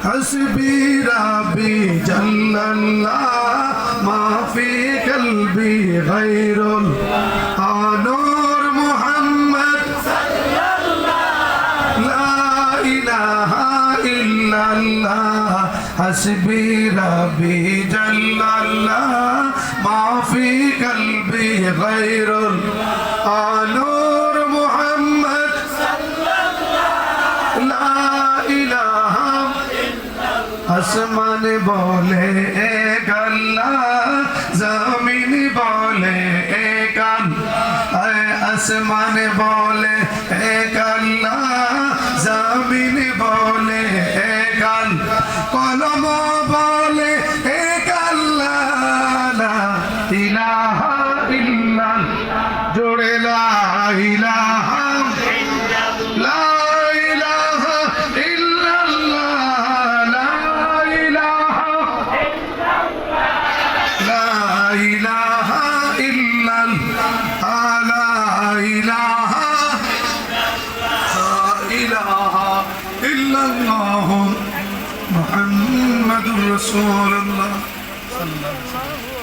حسبي ربي جل الله ما في قلبي غير نور محمد صلى الله لا إله إلا الله حسبي ربي جل الله ما في قلبي غير نور محمد صلى الله لا إله আসমান বলে এক আল্লাহ জমিন বলে এক আসমান বলে এক আল্লাহ জমিন বলে এক কলম বলে এক আল্লাহ লা ইলাহা ইল্লাল্লাহ জোড়ে লা ইলাহা লা محمد رسول الله صلى الله عليه وسلم